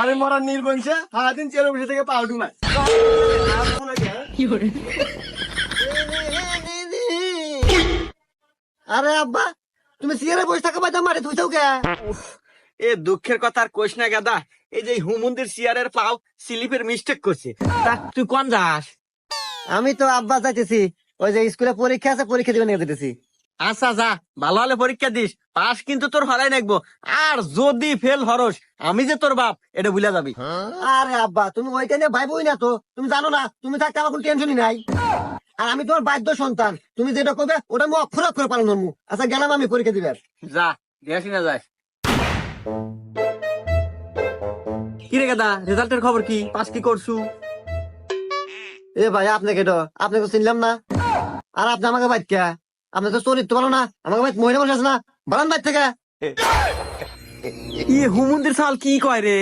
আমি মরার নির্বংশে সারাদিন চেয়ারে বসে থেকে পাউডু মার। আরে আব্বা, তুমি সিয়ারে বসে থাকা বাদ মারে তুই কে? এ দুঃখের কথা আর কইস না গাদা, এই যে হুমুন্দির চেয়ারের পাও স্লিপের মিস্টেক করছে। তা তুই কোন যাস? আমি তো আব্বা যাইতেছি, ওই যে স্কুলে পরীক্ষা আছে, পরীক্ষা দিবে নিয়ে যেতেছি। আচ্ছা যা, ভালো হলে পরীক্ষা দিস, পাস কিন্তু তোর হরাই নাকবো। আর যদি ফেল হরস, আমি যে তোর বাপ এটা ভুলে যাবি। আরে আব্বা, তুমি ওইটা নিয়ে ভাইবই না তো, তুমি জানো না তুমি থাকতে আমার কোনো টেনশনই নাই। আর আমি তোমার বাধ্য সন্তান, তুমি যেটা করবে ওটা আমি অক্ষর অক্ষর পালন করবো। আচ্ছা গেলাম আমি পরীক্ষা দিবে। যা দেখি না যাস। কি রে গাদা, রেজাল্টের খবর কি? পাস কি করছু? এ ভাই আপনাকে তো আপনাকে চিনলাম না। আর আপনি আমাকে বাইক কে? আপনার তো চরিত্র ভালো না, আমাকে বাইক মহিলা বসে আছে না, বারান বাইক থেকে। ই হুমুন্দির সাল কি কয় রে?